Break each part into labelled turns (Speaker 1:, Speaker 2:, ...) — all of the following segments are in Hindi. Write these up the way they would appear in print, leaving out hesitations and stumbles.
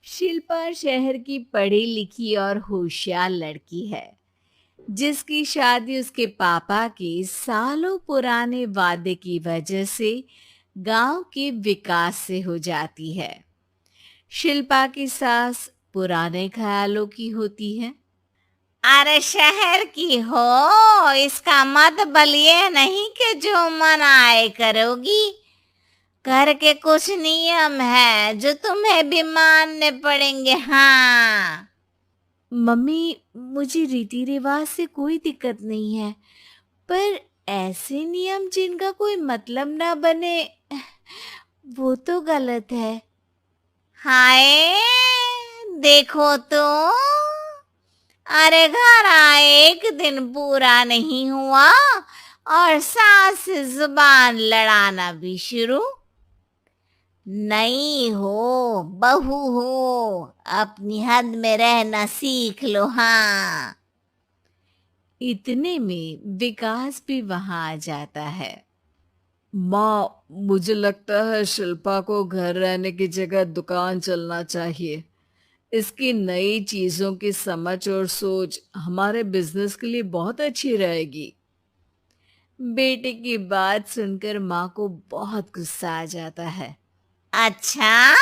Speaker 1: शिल्पा शहर की पढ़ी लिखी और होशियार लड़की है, जिसकी शादी उसके पापा के सालों पुराने वादे की वजह से गांव के विकास से हो जाती है। शिल्पा की सास पुराने ख्यालों की होती है।
Speaker 2: अरे शहर की हो, इसका मतलब ये नहीं कि जो मन आए करोगी। घर के कुछ नियम है जो तुम्हें भी मानने पड़ेंगे। हाँ।
Speaker 1: मम्मी, मुझे रीति रिवाज से कोई दिक्कत नहीं है, पर ऐसे नियम जिनका कोई मतलब ना बने, वो तो गलत है।
Speaker 2: हाय, देखो तो। अरे घर आए एक दिन पूरा नहीं हुआ और सास से जुबान लड़ाना भी शुरू। नई हो, बहू हो, अपनी हद में रहना सीख लो। हाँ।
Speaker 1: इतने में विकास भी वहां आ जाता है। माँ, मुझे लगता है शिल्पा को घर रहने की जगह दुकान चलना चाहिए। इसकी नई चीजों की समझ और सोच हमारे बिजनेस के लिए बहुत अच्छी रहेगी। बेटे की बात सुनकर माँ को बहुत गुस्सा आ जाता है।
Speaker 2: अच्छा,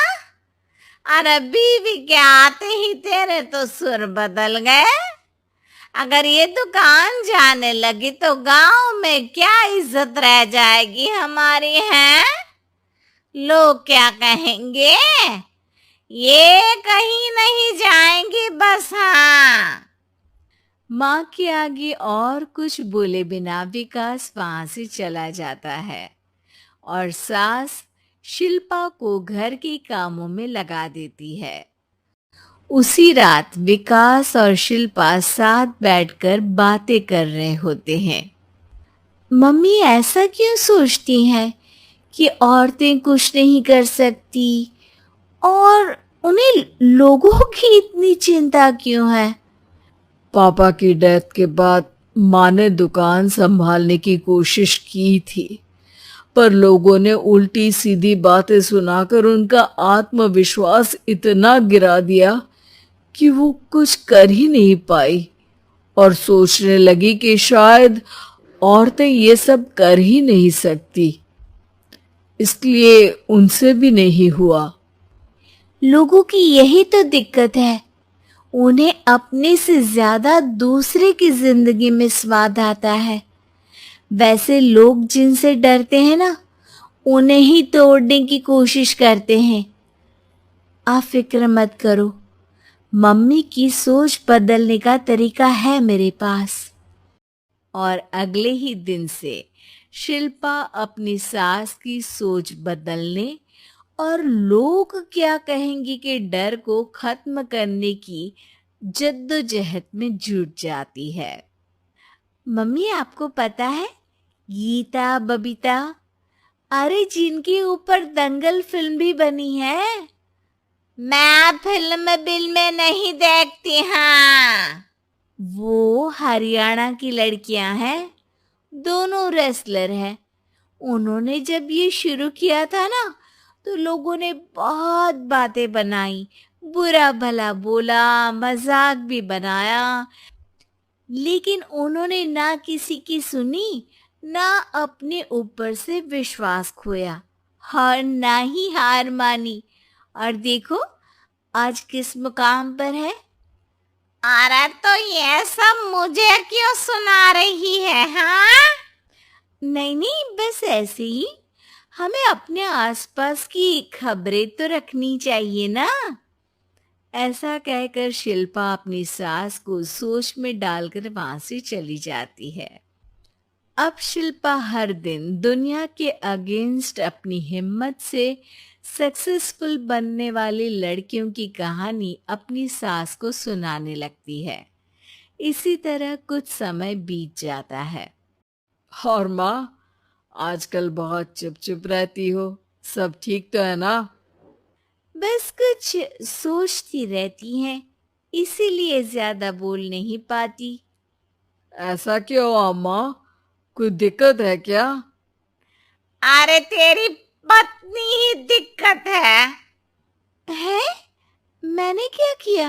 Speaker 2: अरे बीवी के आते ही तेरे तो सुर बदल गए। अगर ये दुकान जाने लगी तो गांव में क्या इज्जत रह जाएगी हमारी। है लोग क्या कहेंगे? ये कहीं नहीं जाएंगी बस। हाँ।
Speaker 1: माँ के आगे और कुछ बोले बिना विकास वहां से चला जाता है और सास शिल्पा को घर के कामों में लगा देती है। उसी रात विकास और शिल्पा साथ बैठकर बातें कर रहे होते हैं। मम्मी ऐसा क्यों सोचती हैं कि औरतें कुछ नहीं कर सकती, और उन्हें लोगों की इतनी चिंता क्यों है? पापा की डेथ के बाद माँ ने दुकान संभालने की कोशिश की थी, पर लोगों ने उल्टी सीधी बातें सुनाकर उनका आत्मविश्वास इतना गिरा दिया कि वो कुछ कर ही नहीं पाई और सोचने लगी कि शायद औरतें ये सब कर ही नहीं सकती, इसलिए उनसे भी नहीं हुआ। लोगों की यही तो दिक्कत है, उन्हें अपने से ज्यादा दूसरे की जिंदगी में स्वाद आता है। वैसे लोग जिनसे डरते हैं ना, उन्हें ही तोड़ने की कोशिश करते हैं। आप फिक्र मत करो, मम्मी की सोच बदलने का तरीका है मेरे पास। और अगले ही दिन से शिल्पा अपनी सास की सोच बदलने और लोग क्या कहेंगे के डर को खत्म करने की जद्दोजहद में जुट जाती है। मम्मी, आपको पता है, गीता बबीता, अरे जिनके ऊपर दंगल फिल्म भी बनी है।
Speaker 2: मैं फिल्म बिल में नहीं देखती। हाँ।
Speaker 1: वो हरियाणा की लड़कियां हैं, दोनों रेसलर हैं। उन्होंने जब ये शुरू किया था ना, तो लोगों ने बहुत बातें बनाई, बुरा भला बोला, मजाक भी बनाया, लेकिन उन्होंने ना किसी की सुनी, ना अपने ऊपर से विश्वास खोया और ना ही हार मानी। और देखो, आज किस मुकाम पर है।
Speaker 2: अरे तो ये सब मुझे क्यों सुना रही है? हाँ।
Speaker 1: नहीं नहीं, बस ऐसे ही, हमें अपने आसपास की खबरें तो रखनी चाहिए ना। ऐसा कहकर शिल्पा अपनी सास को सोच में डालकर वहां से चली जाती है। अब शिल्पा हर दिन दुनिया के अगेंस्ट अपनी हिम्मत से सक्सेसफुल बनने वाली लड़कियों की कहानी अपनी सास को सुनाने लगती है। इसी तरह कुछ समय बीत जाता है। और माँ, आजकल बहुत चुप चुप रहती हो, सब ठीक तो है ना? बस कुछ सोचती रहती हैं, इसीलिए ज्यादा बोल नहीं पाती। ऐसा क्यों अम्मा? कोई दिक्कत है क्या?
Speaker 2: अरे तेरी पत्नी ही दिक्कत है।
Speaker 1: है? मैंने क्या किया?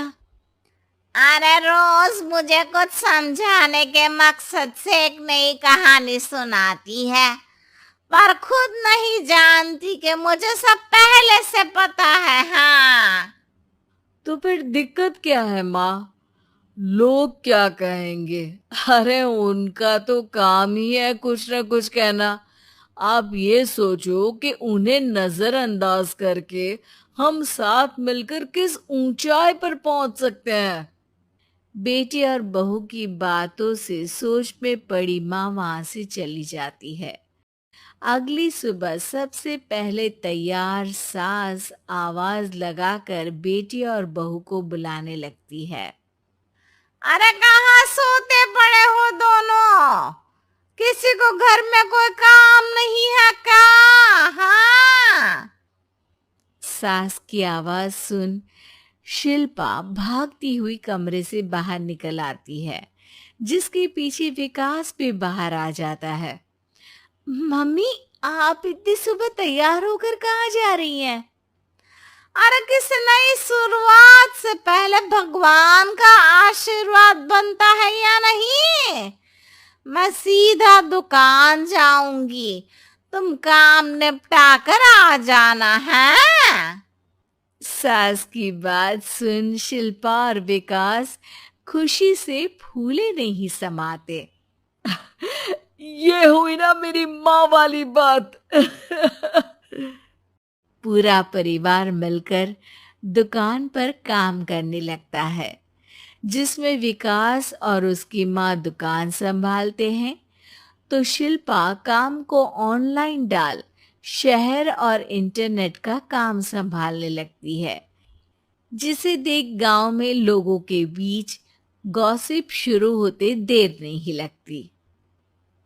Speaker 2: अरे रोज मुझे कुछ समझाने के मकसद से एक नई कहानी सुनाती है, पर खुद नहीं जानती कि मुझे सब पहले से पता है। हाँ,
Speaker 1: तो फिर दिक्कत क्या है माँ? लोग क्या कहेंगे? अरे उनका तो काम ही है कुछ ना कुछ कहना। आप ये सोचो कि उन्हें नजरअंदाज करके हम साथ मिलकर किस ऊंचाई पर पहुंच सकते हैं। बेटी और बहू की बातों से सोच में पड़ी माँ वहां से चली जाती है। अगली सुबह सबसे पहले तैयार सास आवाज लगाकर बेटी और बहू को बुलाने लगती है।
Speaker 2: अरे कहाँ सोते पड़े हो दोनों? किसी को घर में कोई काम नहीं है क्या? हाँ,
Speaker 1: सास की आवाज सुन शिल्पा भागती हुई कमरे से बाहर निकल आती है, जिसके पीछे विकास भी बाहर आ जाता है। मम्मी, आप इतनी सुबह तैयार होकर कहाँ जा रही हैं?
Speaker 2: अरे किसी नई शुरुआत से पहले भगवान का आशीर्वाद बनता है या नहीं? मैं सीधा दुकान जाऊंगी, तुम काम निपटा कर आ जाना है।
Speaker 1: सास की बात सुन शिल्पा और विकास खुशी से फूले नहीं समाते। ये हुई ना मेरी माँ वाली बात। पूरा परिवार मिलकर दुकान पर काम करने लगता है, जिसमें विकास और उसकी माँ दुकान संभालते हैं तो शिल्पा काम को ऑनलाइन डाल शहर और इंटरनेट का काम संभालने लगती है, जिसे देख गांव में लोगों के बीच गॉसिप शुरू होते देर नहीं लगती।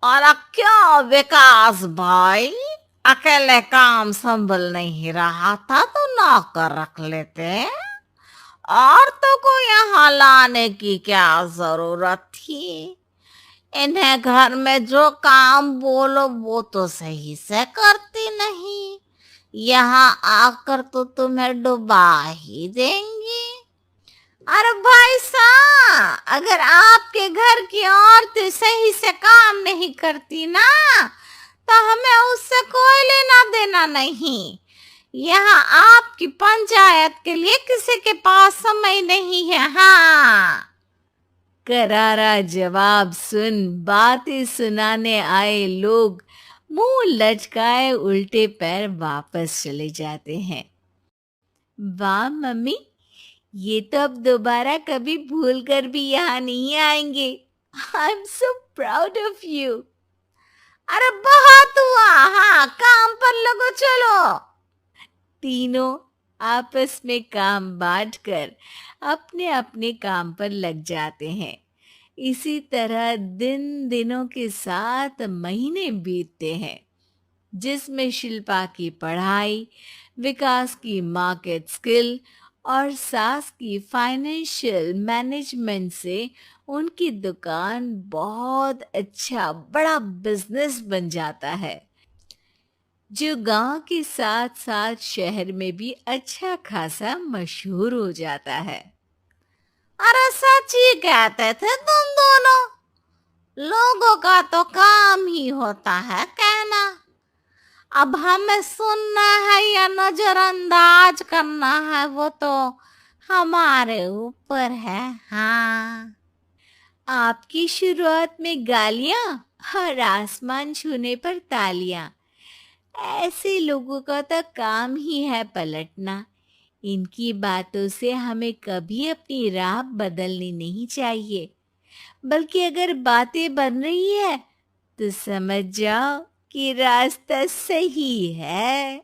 Speaker 2: और क्या विकास भाई, अकेले काम संभल नहीं रहा था तो नौकर रख लेते, और तो को यहाँ लाने की क्या जरूरत थी? इन्हें घर में जो काम बोलो वो तो सही से करती नहीं, यहाँ आकर तो तुम्हें डुबा ही देंगी। अरे भाई साहब, अगर आपके घर की औरतें सही से काम नहीं करती ना, तो हमें उससे कोई लेना देना नहीं। यहाँ आपकी पंचायत के लिए किसी के पास समय नहीं है। हाँ,
Speaker 1: करारा जवाब सुन बातें सुनाने आए लोग मुंह लचकाए उल्टे पैर वापस चले जाते हैं। वाह मम्मी, ये तो अब दोबारा कभी भूल कर भी यहाँ नहीं आएंगे। I am so proud of you.
Speaker 2: अरे बहुत हुआ, हाँ काम पर लगो चलो।
Speaker 1: तीनों आपस में काम बांटकर अपने अपने काम पर लग जाते हैं। इसी तरह दिनों के साथ महीने बीतते हैं, जिसमें शिल्पा की पढ़ाई, विकास की मार्केट स्किल और सास की फाइनेंशियल मैनेजमेंट से उनकी दुकान बहुत अच्छा बड़ा बिजनेस बन जाता है, जो गांव के साथ साथ शहर में भी अच्छा खासा मशहूर हो जाता है।
Speaker 2: अरे सच ही कहते थे तुम दोनों, लोगों का तो काम ही होता है कहना। अब हमें सुनना है या नजरअंदाज करना है वो तो हमारे ऊपर है। हाँ,
Speaker 1: आपकी शुरुआत में गालियां और आसमान छूने पर तालियां, ऐसे लोगों का तो काम ही है पलटना। इनकी बातों से हमें कभी अपनी राह बदलनी नहीं चाहिए, बल्कि अगर बातें बन रही है तो समझ जाओ कि रास्ता सही है।